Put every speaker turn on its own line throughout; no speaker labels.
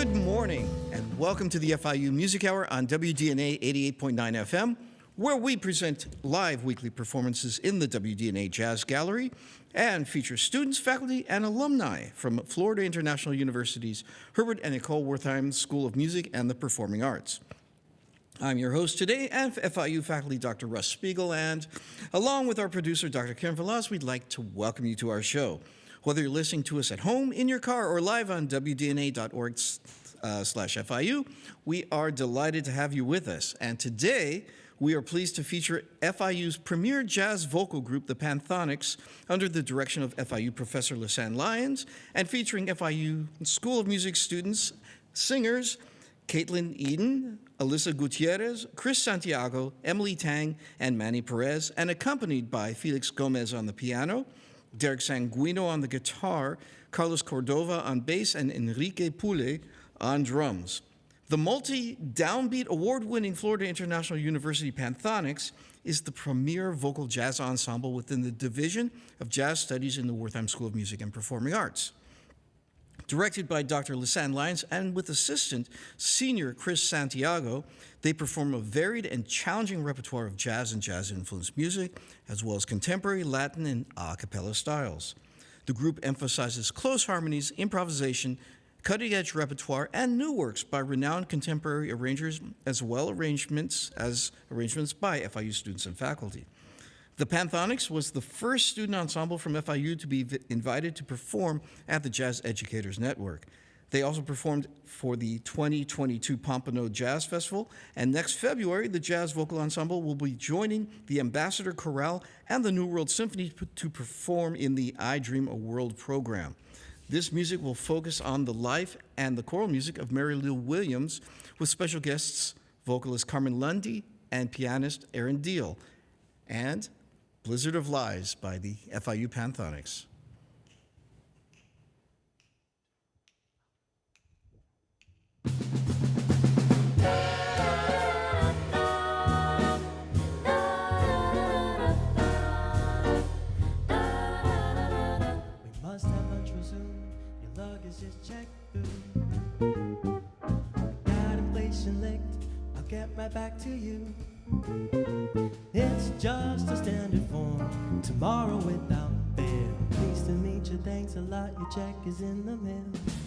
Good morning, and welcome to the FIU Music Hour on WDNA 88.9 FM, where we present live weekly performances in the WDNA Jazz Gallery and feature students, faculty, and alumni from Florida International University's Herbert and Nicole Wertheim School of Music and the Performing Arts. I'm your host today, and FIU faculty Dr. Russ Spiegel, and along with our producer, Dr. Karen Velas, we'd like to welcome you to our show. Whether you're listening to us at home, in your car, or live on WDNA.org/FIU, we are delighted to have you with us. And today, we are pleased to feature FIU's premier jazz vocal group, the Panthonics, under the direction of FIU Professor Lisanne Lyons, and featuring FIU School of Music students, singers, Caitlin Eden, Alyssa Gutierrez, Chris Santiago, Emily Tang, and Manny Perez, and accompanied by Felix Gomez on the piano, Derek Sanguino on the guitar, Carlos Cordova on bass, and Enrique Pule on drums. The multi-downbeat award-winning Florida International University Panthonics is the premier vocal jazz ensemble within the Division of Jazz Studies in the Wertheim School of Music and Performing Arts. Directed by Dr. Lisanne Lyons and with assistant senior Chris Santiago, they perform a varied and challenging repertoire of jazz and jazz-influenced music, as well as contemporary, Latin, and a cappella styles. The group emphasizes close harmonies, improvisation, cutting-edge repertoire, and new works by renowned contemporary arrangers, as well arrangements by FIU students and faculty. The Panthonics was the first student ensemble from FIU to be invited to perform at the Jazz Educators Network. They also performed for the 2022 Pompano Jazz Festival, and next February, the Jazz Vocal Ensemble will be joining the Ambassador Chorale and the New World Symphony to perform in the I Dream a World program. This music will focus on the life and the choral music of Mary Lou Williams, with special guests, vocalist Carmen Lundy and pianist Aaron Deal, and Blizzard of Lies by the FIU Panthonics.
We must have lunch real soon. Your luggage is checked through. Got inflation licked. I'll get right back to you. It's just a standard form. Tomorrow without fail. Pleased to meet you. Thanks a lot. Your check is in the mail.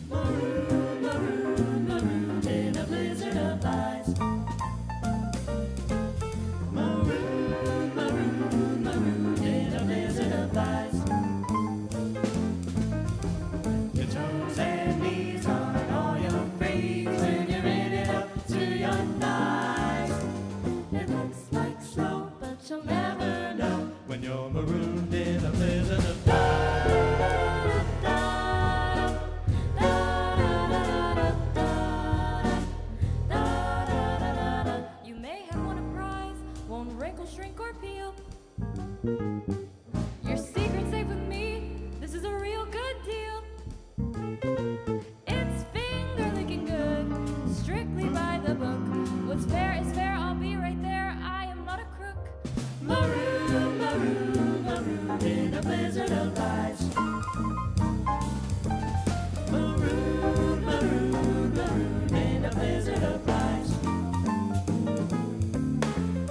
Maroon, maroon, maroon in a blizzard of ice. Maroon, maroon, maroon in a blizzard of ice. Your toes and knees on all your freeze when you're in it up to your thighs. It looks like snow, but you'll never know when you're marooned in a blizzard of ice.
You may have won a prize, won't wrinkle, shrink, or peel. Your secret's safe with me, this is a real good deal. It's finger-licking good, strictly by the book. What's fair is fair, I'll be right there, I am not a crook. Maroon, maroon, maroon in a blizzard of ice. Maroon, maroon, maroon in a blizzard of ice.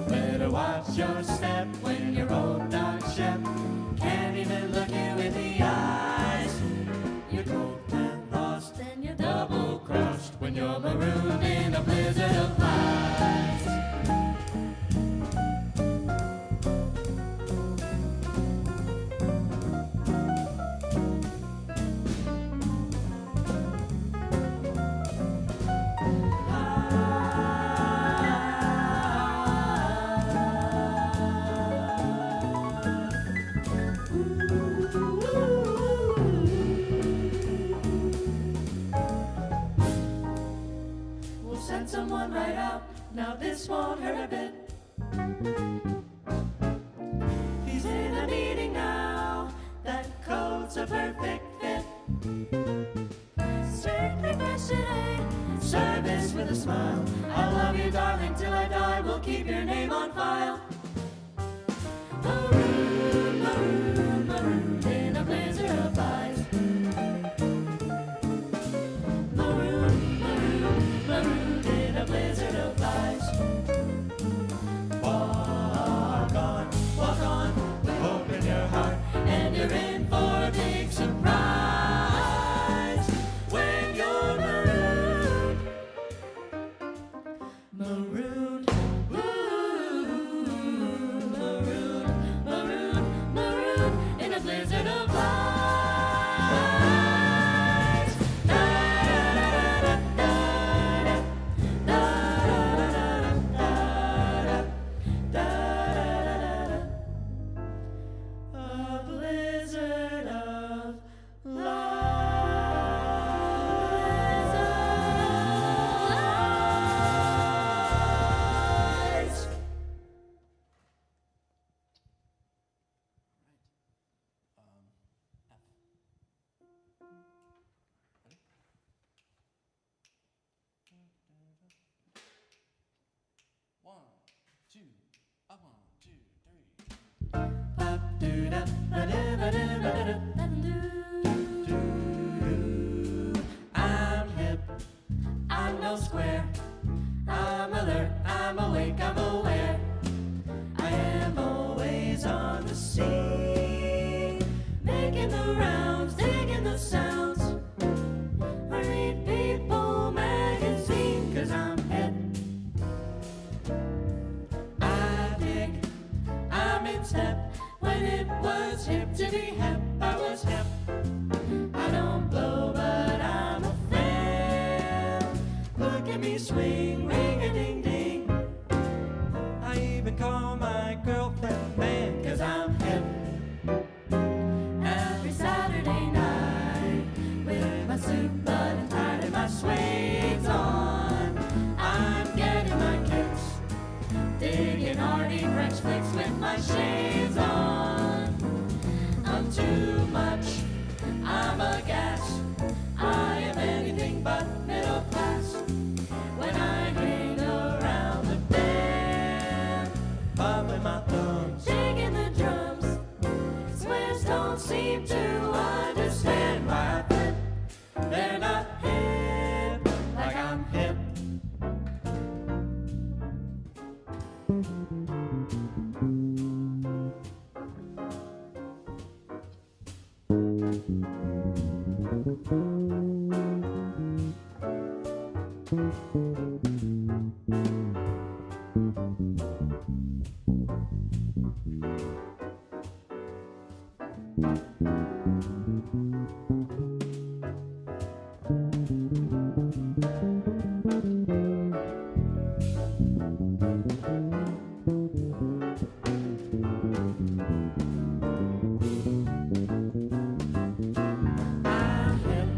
Better watch your step when your old dog Shep can't even look you in the eyes. You're cold and lost and you're double-crossed when you're marooned in a blizzard of ice. We'll send someone right out, now this won't hurt a bit. He's in a meeting now, that code's a perfect fit. Strictly fashion, service with a smile. I love you, darling, till I die, we'll keep your name on file. Maroon, maroon, maroon in a blizzard of ice. Maroon, maroon. Maroon, ooh, maroon, maroon, maroon, in a blizzard of lights. Da-da-da-da-da-da, da-da-da-da-da-da, da-da-da-da-da. A blizzard of lights. I'm hip, I'm no square. I'm alert, I'm awake, I'm aware. I am always on the scene, making the rounds, digging the sounds. I read People magazine, 'cause I'm hip. I dig, I'm in step. When it was hip to be hip, I was hip. I don't blow, but I'm a fan. Look at me swing, ring-a-ding-ding. I even call my girlfriend man, 'cause I'm hip. Every Saturday night, with my suit button tied and my suede's on, I'm getting my kicks, digging arty French flicks with my shades on. I'm too much, I'm a gas. I am anything but middle class. When I hang around the band, bumping my thumbs, digging the drums, squares don't seem to understand why I flip. They're not hip like I'm hip. I'm hip,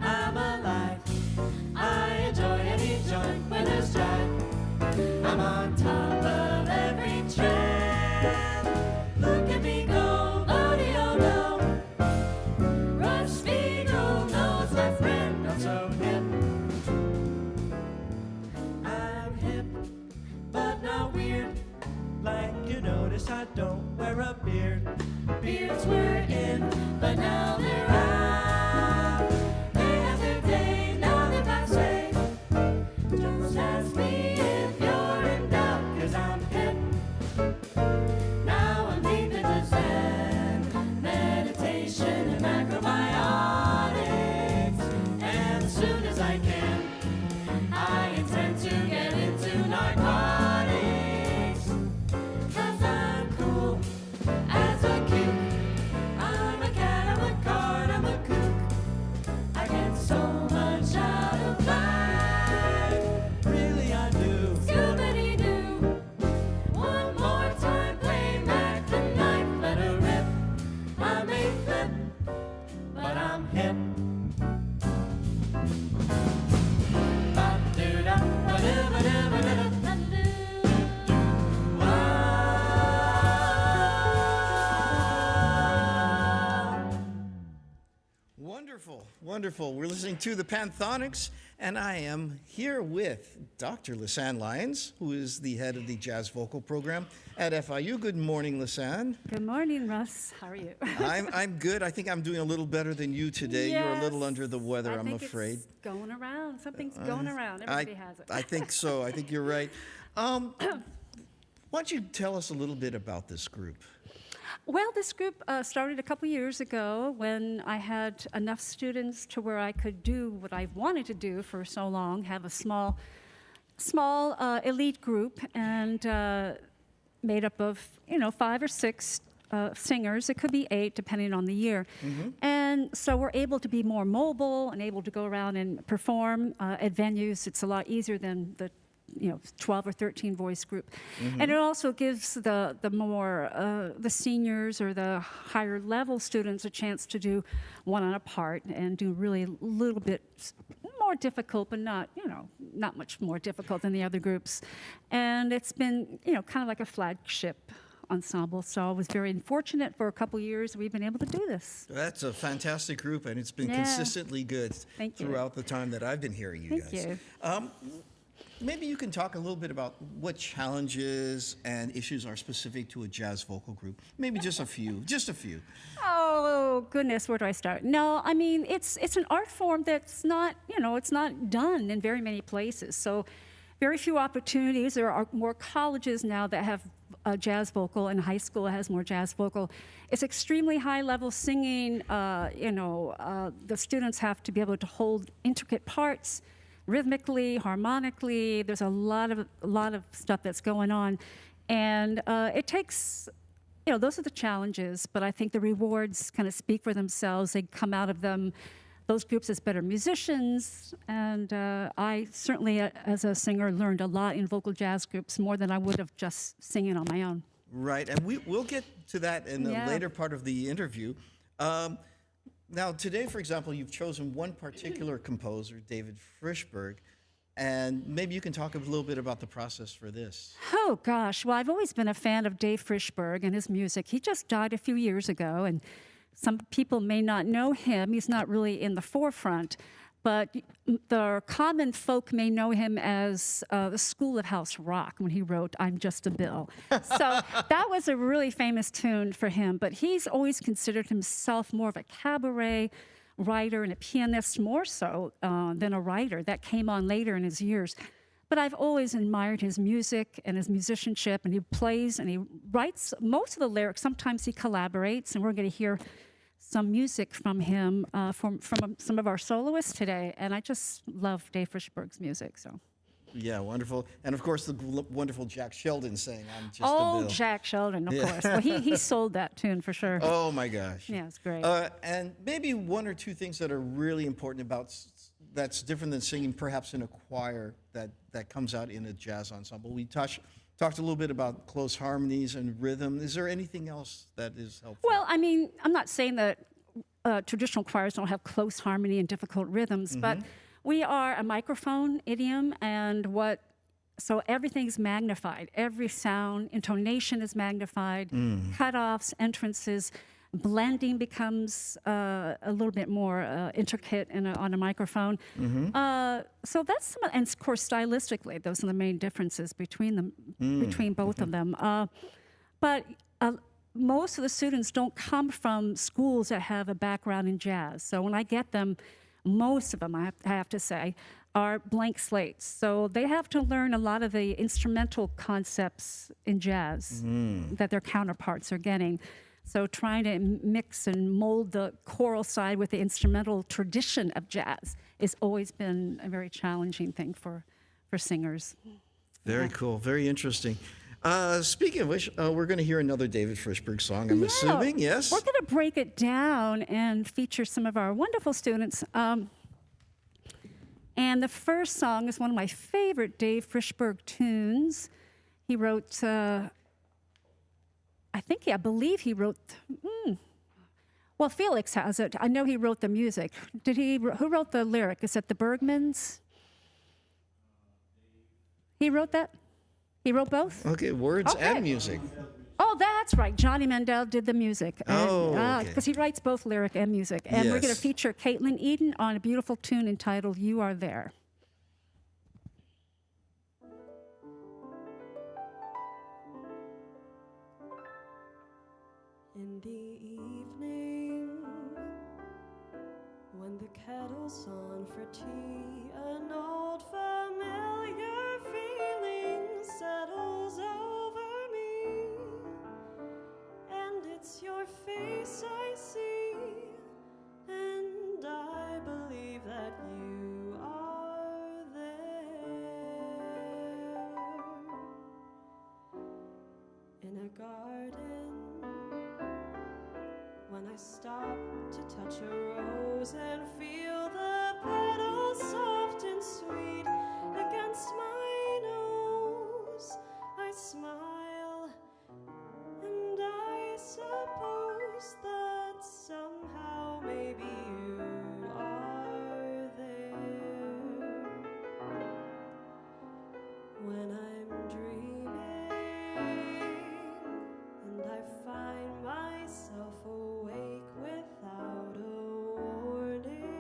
I'm alive. I enjoy any joint where there's jive. I'm on top of every trend. Look at me go, oh no. Rush Spiegel knows my friend. I'm so hip. I'm hip, but not weird. Like you notice I don't wear a beard. Beards were in, but now they're out. They have their day, now they're passé. Just ask me if you're in doubt, 'cause I'm hip. Now I'm deep into Zen, meditation and macrobiotics. And as soon as I can, I intend to get into narcotics. 'Cause I'm cool as a cube. I'm a cat, I'm a card, I'm a kook. I get so much out of life. Really I do. Scoobity-doo. One more time, play Mac the knife. Let her rip. I may flip, but I'm hip. Ba-doo-da, ba-doo-ba-doo-ba-doo.
Wonderful, wonderful. We're listening to the Panthonics, and I am here with Dr. Lisanne Lyons, who is the head of the jazz vocal program at FIU. Good morning, Lisanne.
Good morning, Russ. How are you?
I'm good. I think I'm doing a little better than you today. You're a little
Yes.
under the weather,
I
I'm
think
afraid.
It's going around. Something's going around. Everybody has it.
I think so. I think you're right. Why don't you tell us a little bit about this group?
Well, this group started a couple years ago when I had enough students to where I could do what I wanted to do for so long, have a small small elite group and made up of 5 or 6 singers. It could be 8 depending on the year. And so we're able to be more mobile and able to go around and perform at venues. It's a lot easier than the 12 or 13 voice group. And it also gives the seniors or the higher level students a chance to do one on a part and do really a little bit more difficult, but not much more difficult than the other groups. And it's been, kind of like a flagship ensemble. So I was very fortunate. For a couple years we've been able to do this.
That's a fantastic group, and it's been
Yeah.
consistently good
Thank you.
throughout the time that I've been hearing you
Thank
guys.
you.
Maybe you can talk a little bit about what challenges and issues are specific to a jazz vocal group. Maybe just a few. Just a few.
Oh goodness, where do I start? No, I mean it's an art form that's not it's not done in very many places. So very few opportunities. There are more colleges now that have jazz vocal, and high school has more jazz vocal. It's extremely high level singing. The students have to be able to hold intricate parts rhythmically, harmonically. There's a lot of stuff that's going on, and it takes. Those are the challenges, but I think the rewards kind of speak for themselves. They come out of them, those groups, as better musicians. And I certainly, as a singer, learned a lot in vocal jazz groups, more than I would have just singing on my own.
Right, and we'll get to that in the
Yeah.
later part of the interview. Now, today, for example, you've chosen one particular composer, David Frischberg, and maybe you can talk a little bit about the process for this.
Oh, gosh. Well, I've always been a fan of Dave Frischberg and his music. He just died a few years ago, and some people may not know him. He's not really in the forefront, but the common folk may know him as the School of House Rock when he wrote I'm Just a Bill. So that was a really famous tune for him, but he's always considered himself more of a cabaret writer and a pianist, more so than a writer. That came on later in his years. But I've always admired his music and his musicianship, and he plays and he writes most of the lyrics. Sometimes he collaborates, and we're going to hear some music from him from some of our soloists today. And I just love Dave Frischberg's music. So.
Yeah, wonderful. And of course, the wonderful Jack Sheldon saying I'm Just a Bill.
Jack Sheldon, of course. Well, he sold that tune for sure.
Oh, my gosh.
Yeah, it's great.
And maybe one or two things that are really important about that's different than singing perhaps in a choir that comes out in a jazz ensemble. We talked a little bit about close harmonies and rhythm. Is there anything else that is helpful?
Well, I mean, I'm not saying that traditional choirs don't have close harmony and difficult rhythms, but we are a microphone idiom, and so everything's magnified. Every sound, intonation is magnified, cutoffs, entrances, blending becomes a little bit more intricate on a microphone. So that's and of course stylistically, those are the main differences between them, between both of them. But most of the students don't come from schools that have a background in jazz. So when I get them, most of them, I have to say, are blank slates. So they have to learn a lot of the instrumental concepts in jazz that their counterparts are getting. So trying to mix and mold the choral side with the instrumental tradition of jazz has always been a very challenging thing for singers.
Very cool. Very interesting. Speaking of which, we're going to hear another David Frischberg song, I'm assuming, yes?
We're going to break it down and feature some of our wonderful students. And the first song is one of my favorite Dave Frischberg tunes. He wrote, I believe he wrote, well, Felix has it. I know he wrote the music. Who wrote the lyric? Is it the Bergmans? He wrote that? He wrote both?
Okay, words and music.
Oh, that's right. Johnny Mandel did the music.
Okay.
Because he writes both lyric and music. And we're going to feature Caitlin Eden on a beautiful tune entitled You Are There.
In the evening, when the kettle's on for tea, an old familiar feeling settles over me, and it's your face I see, and I believe that you are there. garden. When I stop to touch a rose and feel the petals soft and sweet against my nose, I smile, and I suppose that somehow maybe you are there. When I'm dreaming and I find myself awake without a warning,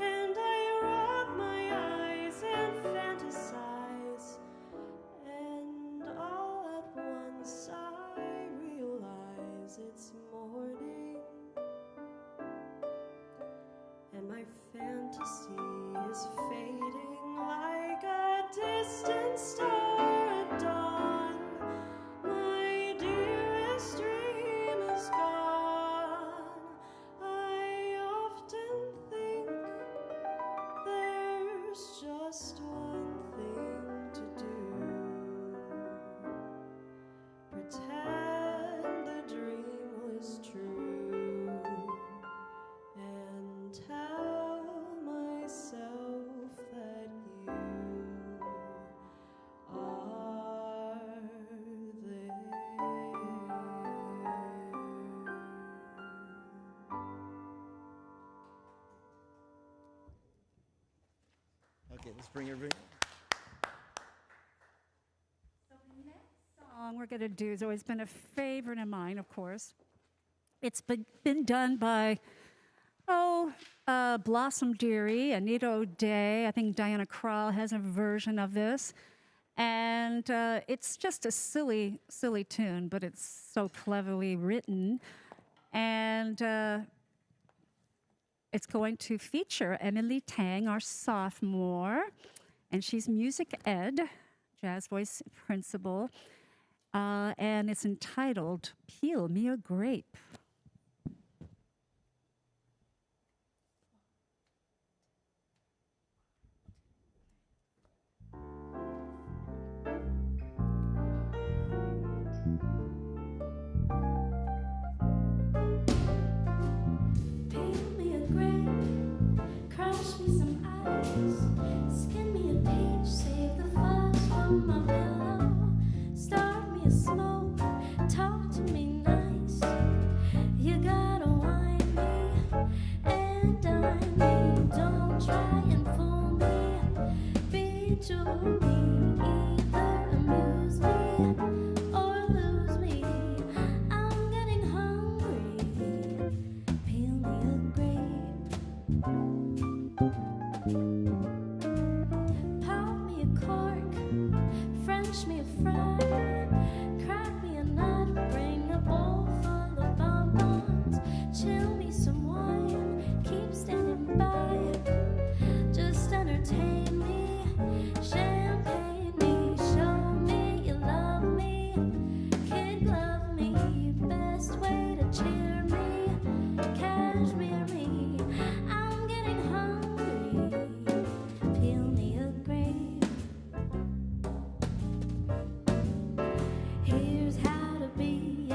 and I rub my eyes and fantasize, and all at once I realize it's morning, and my fantasy is fading like a distant star at dawn. My dearest dream is gone. I often think there's just one thing to do: pretend the dream was true and tell myself that you are there.
Okay, let's bring everybody.
Song we're going to do has always been a favorite of mine, of course. It's been done by, Blossom Dearie, Anita O'Day. I think Diana Krall has a version of this. And it's just a silly, silly tune, but it's so cleverly written. And it's going to feature Emily Tang, our sophomore, and she's music ed, jazz voice principal, and it's entitled Peel Me a Grape.
Peel me a grape, crush me some ice, skin me a peach, save the fuzz from my pillow, start me a smoke, talk to me nice. You gotta wine me and dine me, don't try and fool me, bejewel me, either amuse me or lose me. I'm getting hungry. Peel me a grape, pop me a cork, French me a fry, crack me a nut, bring a bowl full of bonbons, chill me some wine, keep standing by, just entertain me, champagne me, show me you love me, kid glove me, best way to cheer me, cashmere me, I'm getting hungry, peel me a grape. Here's how to be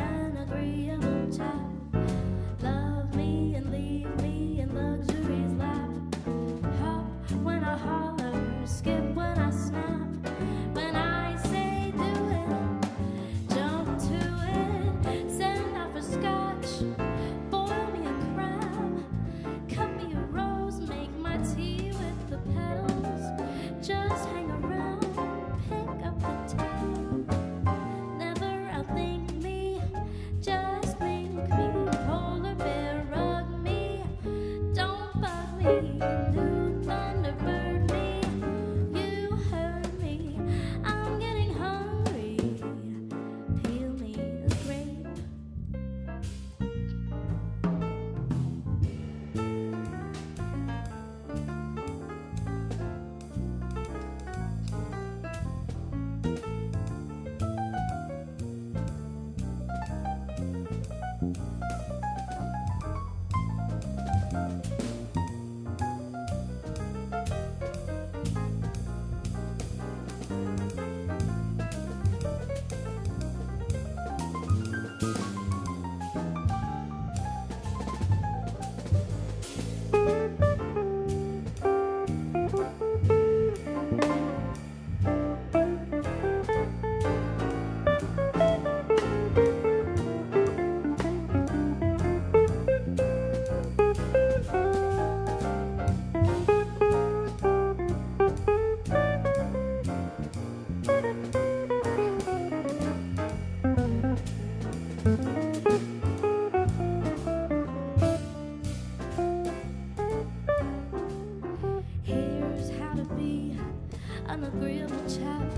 an agreeable chap.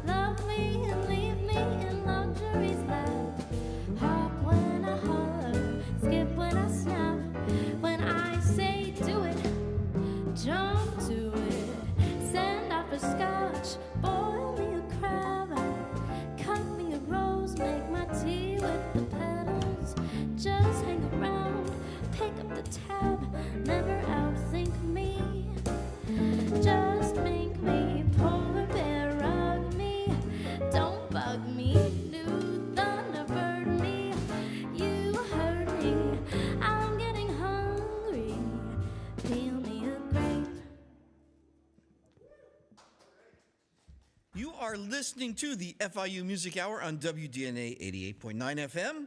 Love me and leave me in luxury's lap. Hop when I holler, skip when I snap. When I say do it, jump to it. Send out for scotch, boil me a crab. Cut me a rose, make my tea with the petals. Just hang around, pick up the tab. Never outthink me. Just make me polar bear rug me. Don't bug me, new thunderbird me. You heard me, I'm getting hungry. Peel me a grape.
You are listening to the FIU Music Hour on WDNA 88.9 FM,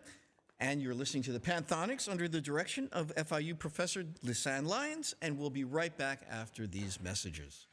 and you're listening to the Panthonics under the direction of FIU Professor Lisanne Lyons, and we'll be right back after these messages.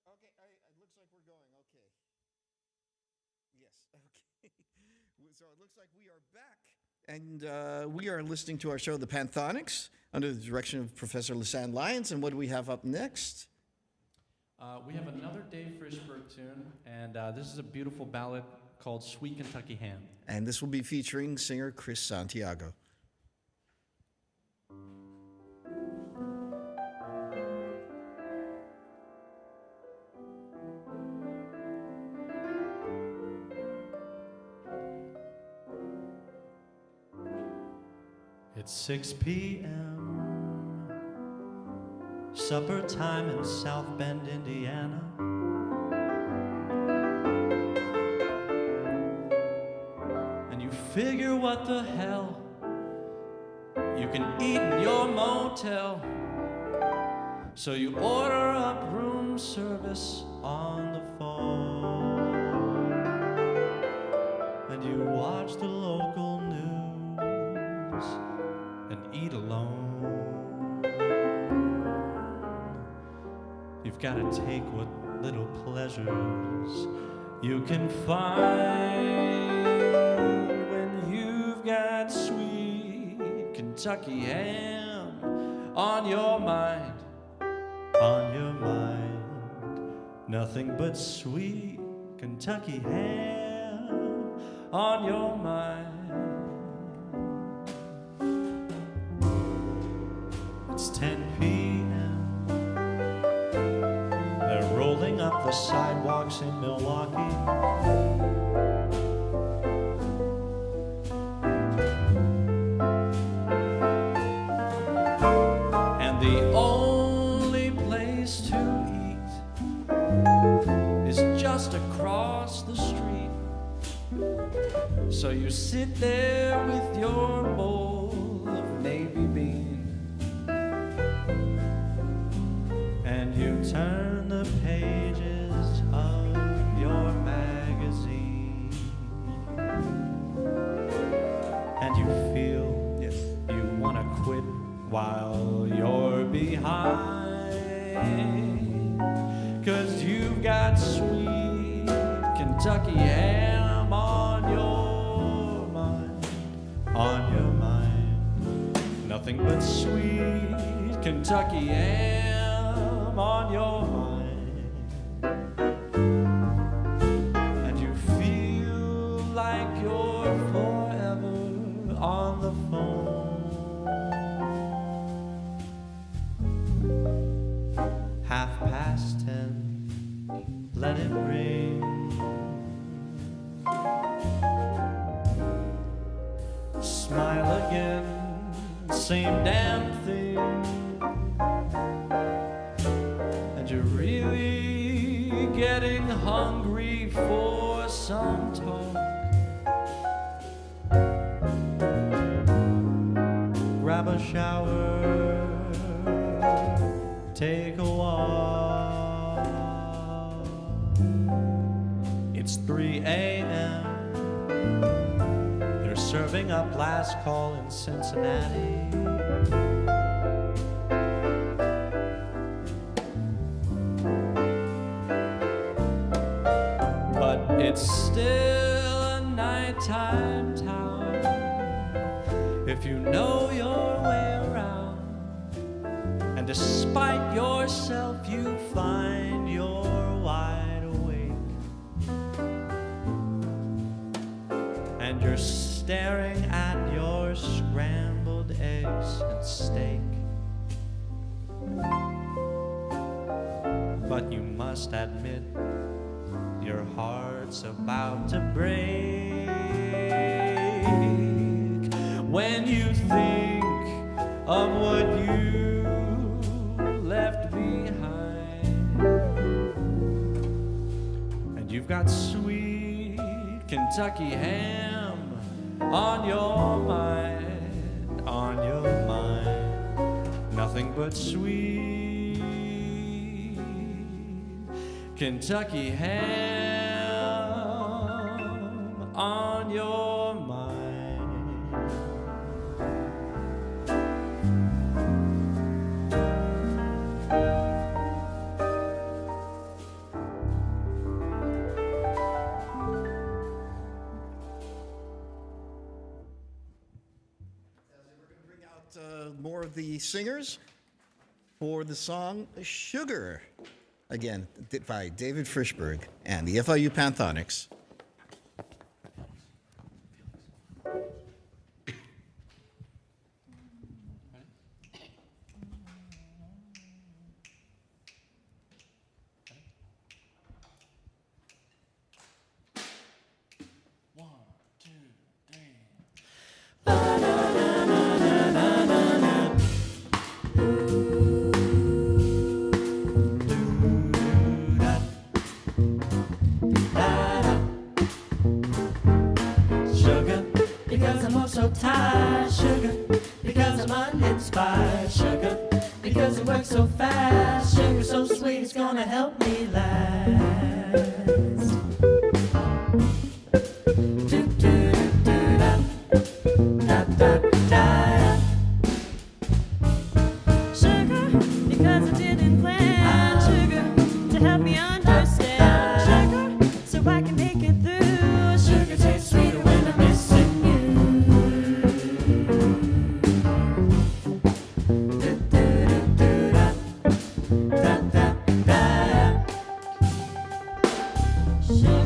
Okay, it looks like we're going. Okay. Yes, okay. So it looks like we are back. And we are listening to our show, The Panthonics, under the direction of Professor Lisanne Lyons. And what do we have up next?
We have another Dave Frishberg tune, and this is a beautiful ballad called Sweet Kentucky Ham.
And this will be featuring singer Chris Santiago.
It's 6 p.m. Supper time in South Bend, Indiana. And you figure what the hell you can eat in your motel. So you order up room service on the phone. And you watch the local news and eat alone. You've got to take what little pleasures you can find when you've got sweet Kentucky ham on your mind. On your mind, nothing but sweet Kentucky ham on your mind. It's 10 p.m. They're rolling up the sidewalks in Milwaukee. And the only place to eat is just across the street. So you sit there with your bowl of navy beans. And you turn the pages of your magazine. And you feel you want to quit while you're behind. 'Cause you've got sweet Kentucky ham on your mind. On your mind. Nothing but sweet Kentucky ham on your mind. And you feel like you're forever on the phone. 10:30, let it ring.
smile again, same damn thing. And you're really getting hungry for some talk. Grab a shower, take a walk. It's 3 a.m. They're serving up last call in Cincinnati. But it's still a nighttime town if you know your way around. And despite yourself, you find you're wide awake. And you're staring at your scrambled eggs and steak. But you must admit, your heart's about to break when you think of what you left behind. And you've got sweet Kentucky ham on your mind, on your mind. Nothing but sweet Kentucky ham on your mind.
More of the singers for the song Sugar, again by David Frischberg and the FIU Panthonics.
Sugar, because I'm all so tired. Sugar, because I'm uninspired. Sugar, because it works so fast. Sugar so sweet, it's gonna help me last. Sugar, because I didn't plan. Sugar, to help me understand. Sugar, so I can make it through. Sugar tastes sweeter when I'm missing you.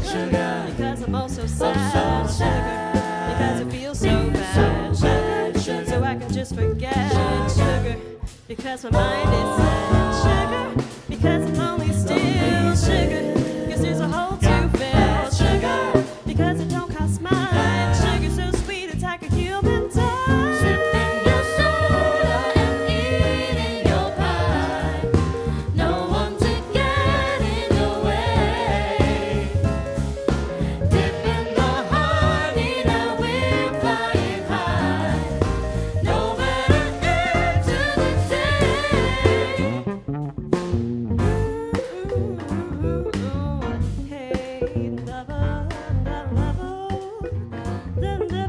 Sugar, because I'm also sad. Sugar, because it feels so bad. Sugar, so I can just forget. Sugar, because my mind is sad. Sugar, because I'm lonely still. Sugar, because there's a hole to fill. Sugar, because it don't cost much. Sugar so sweet it's like a human touch.
Sipping your soda and eating your pie. No one to get in the way. Dipping the honey, now we're flying high. No better end to the day.
Hey, lover. Never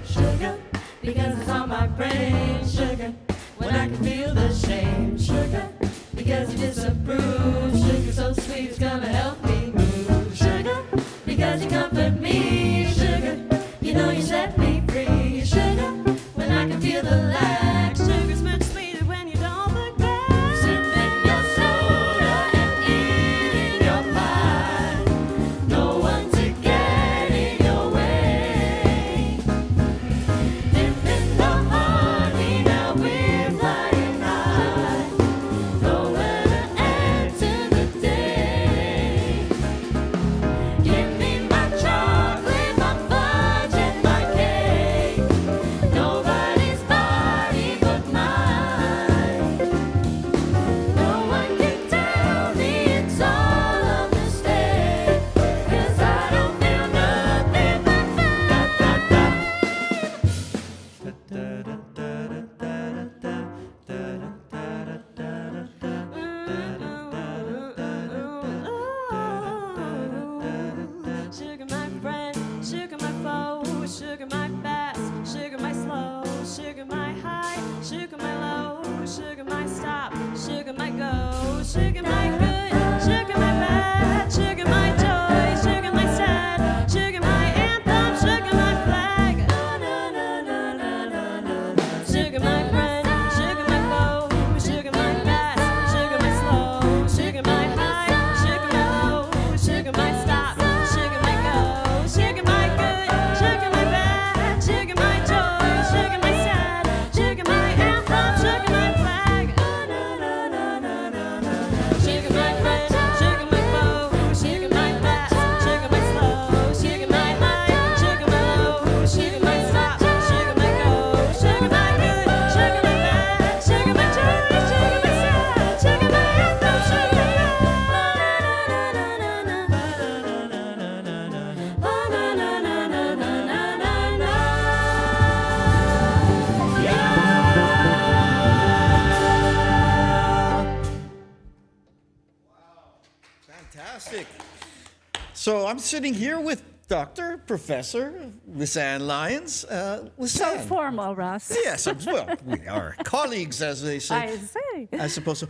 Sugar, because it's on my brain. Sugar, when I can feel the shame. Sugar, because you disapprove. Sugar so sweet, it's gonna help me move. Sugar, because you comfort me. Sugar, you know you set me free. Sugar, when I can feel the lack. Sugar's much sweeter when you don't look back. Sipping your soda and eating your pie. No one to get in your way. Dipping the honey, now we're flying high. Nowhere to add to the day. Give me my chocolate, my fudge, and my cake. Nobody's body but mine. No one can tell me it's all a mistake. 'Cause I don't feel nothing but Sugar my friend, sugar my foe, sugar my fast, sugar my slow, sugar my high, sugar my low, sugar my stop, sugar my go, sugar my good, sugar my bad, sugar my joy, sugar my sad, sugar my anthem, sugar my flag. Sugar my friend, sugar my foe, sugar my fast, sugar my slow, sugar my high, sugar my low, sugar my stop, sugar my go, sugar my good, sugar my bad, sugar my joy, sugar my sad, sugar my anthem, sugar my flag. Sugar my friend, sugar my foe, sugar my fast, sugar my slow, sugar my high, sugar my low, sugar
So I'm sitting here with Dr. Professor Lisanne Lyons.
So
Lisanne.
formal, Russ.
Yes, well, we are colleagues, as they say.
I say.
I suppose so.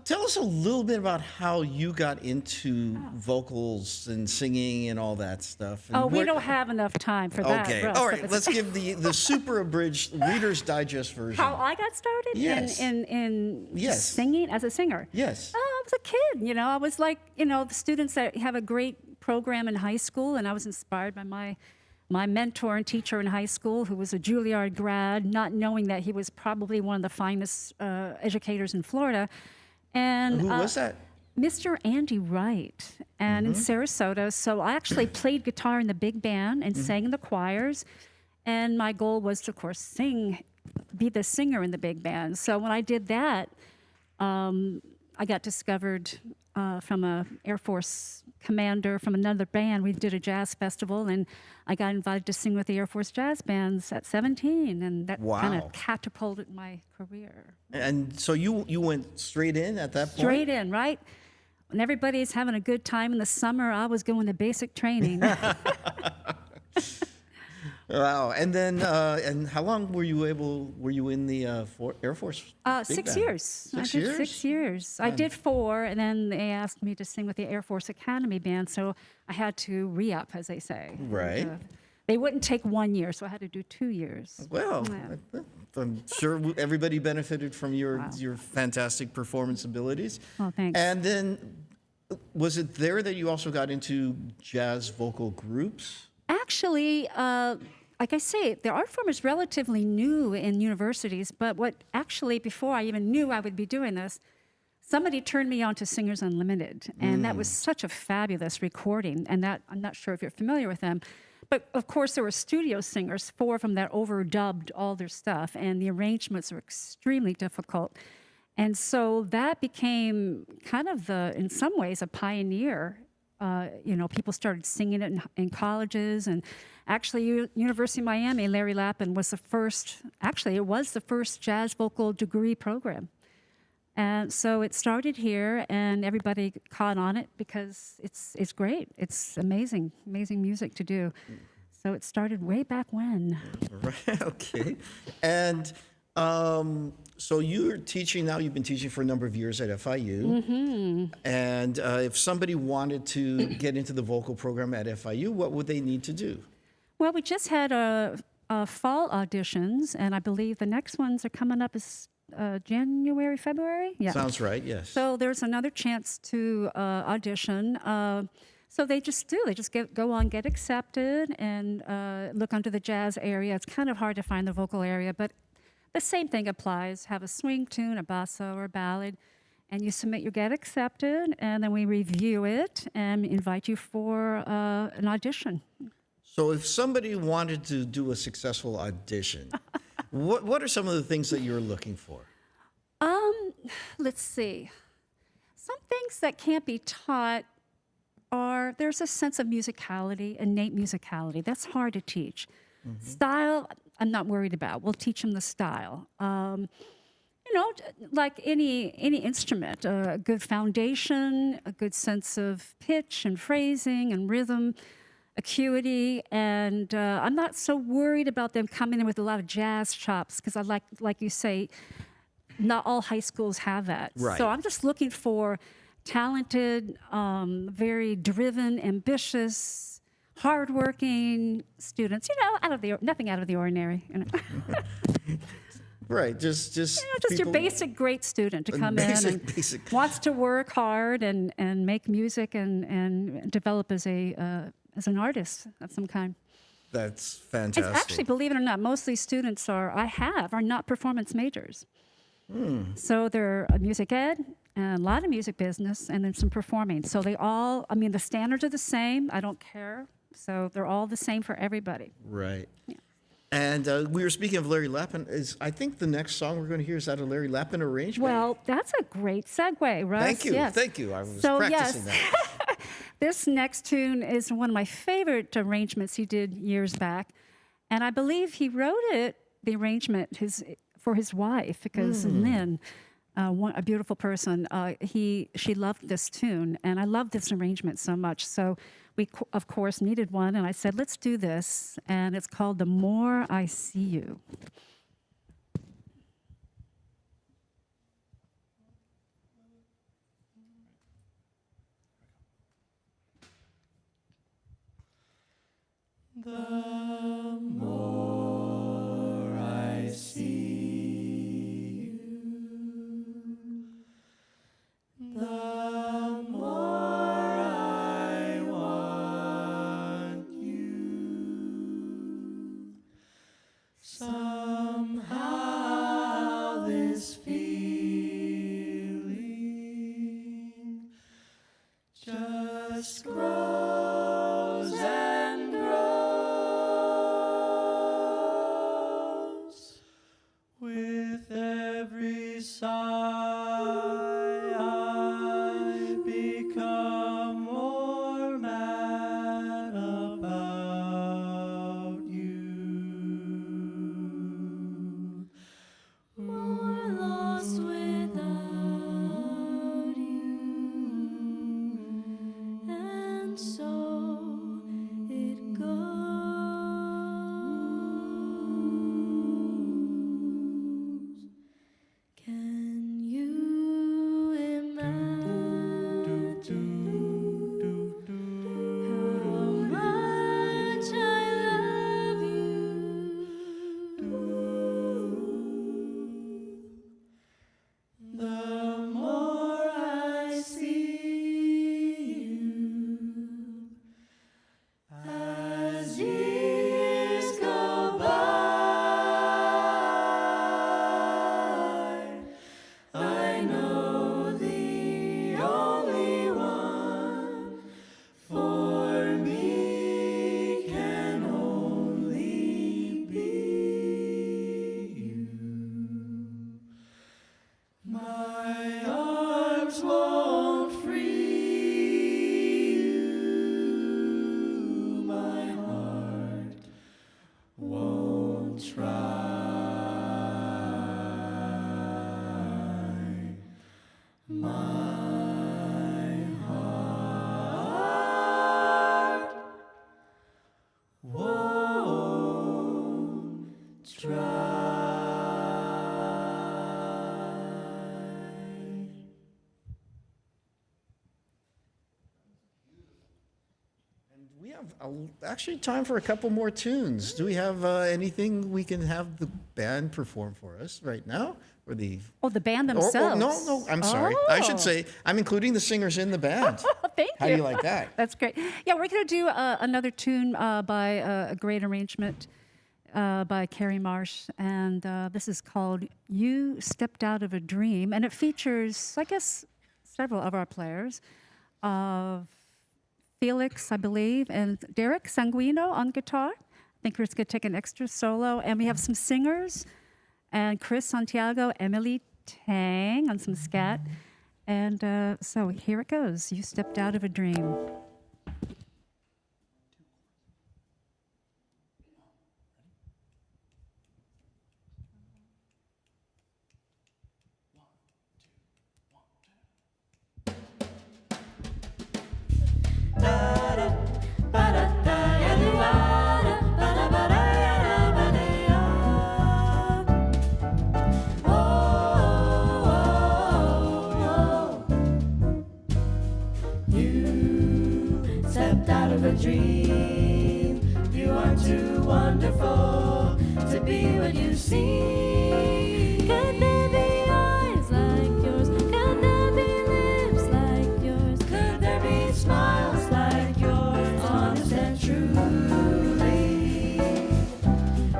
Tell us a little bit about how you got into vocals and singing and all that stuff. And
Oh, we don't have enough time for that.
Okay,
Russ,
all
if
right.
it's-
Let's give the super abridged Reader's Digest version.
How I got started
Yes.
in
Yes.
singing as a singer.
Yes.
I was a kid, I was like, the students that have a great program in high school, and I was inspired by my mentor and teacher in high school, who was a Juilliard grad, not knowing that he was probably one of the finest educators in Florida. And
Who was that?
Mr. Andy Wright, and in Sarasota. So I actually played guitar in the big band and sang in the choirs. And my goal was to, of course, be the singer in the big band. So when I did that, I got discovered from a Air Force commander from another band. We did a jazz festival, and I got invited to sing with the Air Force jazz bands at 17, and that kind
Wow.
of catapulted my career.
And so you went straight in at that point?
Straight in, right? When everybody's having a good time in the summer, I was going to basic training.
Wow. And then, and how long were you in the Air Force? Big
6
band?
years.
6
I did
years?
6 years. I did 4, and then they asked me to sing with the Air Force Academy Band, so I had to re-up, as they say.
Right.
And, they wouldn't take 1 year, so I had to do 2 years.
Well,
Yeah.
I'm sure everybody benefited from your fantastic performance abilities.
Well, thanks.
And then, was it there that you also got into jazz vocal groups?
Actually, like I say, the art form is relatively new in universities, but what actually, before I even knew I would be doing this, somebody turned me on to Singers Unlimited, and that was such a fabulous recording, and that, I'm not sure if you're familiar with them, but of course there were studio singers, 4 of them that overdubbed all their stuff, and the arrangements were extremely difficult. And so that became kind of in some ways, a pioneer. People started singing it in colleges, and actually, University of Miami, Larry Lappin was the first. Actually, it was the first jazz vocal degree program, and so it started here, and everybody caught on it because it's great. It's amazing music to do. So it started way back when.
Right. Okay. And so you're teaching now. You've been teaching for a number of years at FIU.
Mm-hmm.
And if somebody wanted to get into the vocal program at FIU, what would they need to do?
Well, we just had fall auditions, and I believe the next ones are coming up is January, February. Yeah.
Sounds right. Yes.
So there's another chance to audition. So they just go on, get accepted, and look under the jazz area. It's kind of hard to find the vocal area, but the same thing applies. Have a swing tune, a basso, or a ballad, and you submit your get accepted, and then we review it and invite you for an audition.
So if somebody wanted to do a successful audition, what are some of the things that you're looking for?
Let's see. Some things that can't be taught are there's a sense of musicality, innate musicality. That's hard to teach. Style, I'm not worried about. We'll teach them the style. Like any instrument, a good foundation, a good sense of pitch and phrasing and rhythm, acuity, and I'm not so worried about them coming in with a lot of jazz chops because I like you say, not all high schools have that.
Right.
So I'm just looking for talented, very driven, ambitious, hardworking students. Nothing out of the ordinary.
Right. Just
Just your
people-
basic great student to come in and
basic.
wants to work hard and make music and develop as an artist of some kind.
That's
It's
fantastic.
actually, believe it or not, most of these students are not performance majors. So they're music ed, and a lot of music business, and then some performing. So the standards are the same. I don't care. So they're all the same for everybody.
Right. And we were speaking of Larry Lappin. I think the next song we're going to hear is that a Larry Lappin arrangement?
Well, that's a great segue, Russ.
Thank you.
Yes.
Thank you. I was
So,
practicing
yes.
that.
This next tune is one of my favorite arrangements he did years back. And I believe he wrote the arrangement for his wife, because Lynn, a beautiful person. She loved this tune, and I love this arrangement so much. So we, of course, needed one, and I said, let's do this. And it's called "The More I See You."
The more I see you, the more I want you. Somehow this feeling just grows and grows. With every sigh, I become more mad about you.
More lost without you, and so it goes. Can you imagine how much I love you?
The more I see you, as years go by, I know the only one for me can only be you. My arms won't free you, my heart won't try. My heart won't try.
And we have actually time for a couple more tunes. Do we have anything we can have the band perform for us right now? Or the
Oh, the band
or-
themselves.
no, I'm sorry. I should
Oh.
say I'm including the singers in the band.
Thank
How do you like that?
That's great. Yeah, we're going to do another tune by a great arrangement by Carrie Marsh, and this is called "You Stepped Out of a Dream," and it features, I guess, several of our players, Felix, I believe, and Derek Sanguino on guitar. I think Chris could take an extra solo, and we have some singers, and Chris Santiago, Emily Tang on some scat. And so here it goes. You stepped out of a dream.
Stepped out of a dream. You are too wonderful to be what you seem.
Could there be eyes like yours? Could there be lips like yours?
Could there be smiles like yours, honest and truly?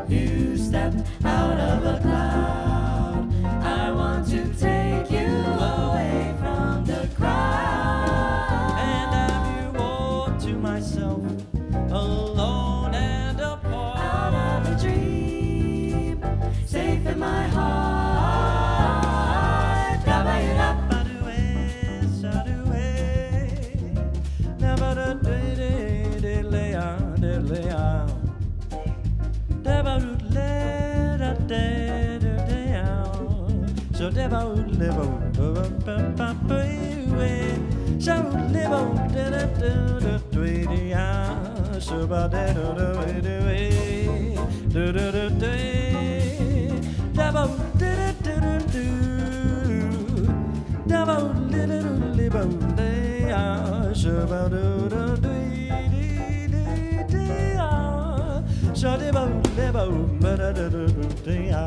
You stepped out of a cloud. I want to take you away from the crowd and have you all to myself, alone and apart. Out of a dream, safe in my heart. So
so debo libo ba ba ba so libo da da da da da so ba da da da da da da da debo da da da da debo libo libo da so ba da da da so debo libo ba da da da da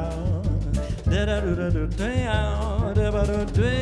da da da da da da da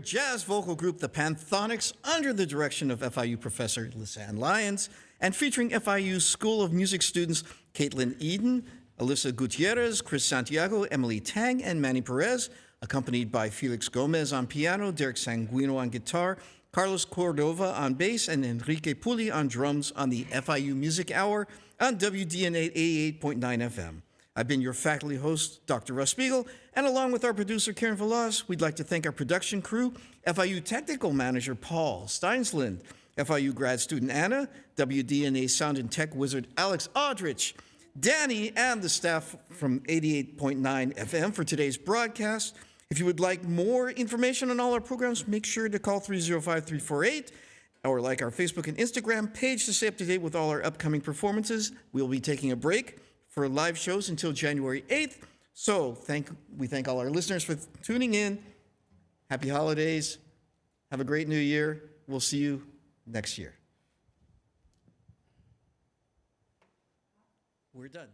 jazz vocal group, the Panthonics, under the direction of FIU professor Lisanne Lyons, and featuring FIU School of Music students Caitlin Eden, Alyssa Gutierrez, Chris Santiago, Emily Tang, and Manny Perez, accompanied by Felix Gomez on piano, Derek Sanguino on guitar, Carlos Cordova on bass, and Enrique Puli on drums on the FIU Music Hour on WDNA 88.9 FM. I've been your faculty host, Dr. Russ Spiegel, and along with our producer, Karen Velaz, we'd like to thank our production crew, FIU Technical Manager, Paul Steinsland, FIU grad student, Anna, WDNA Sound and Tech Wizard, Alex Aldrich, Danny, and the staff from 88.9 FM for today's broadcast. If you would like more information on all our programs, make sure to call 305-348 or like our Facebook and Instagram page to stay up to date with all our upcoming performances. We'll be taking a break for live shows until January 8th. So we thank all our listeners for tuning in. Happy holidays. Have a great new year. We'll see you next year. We're done.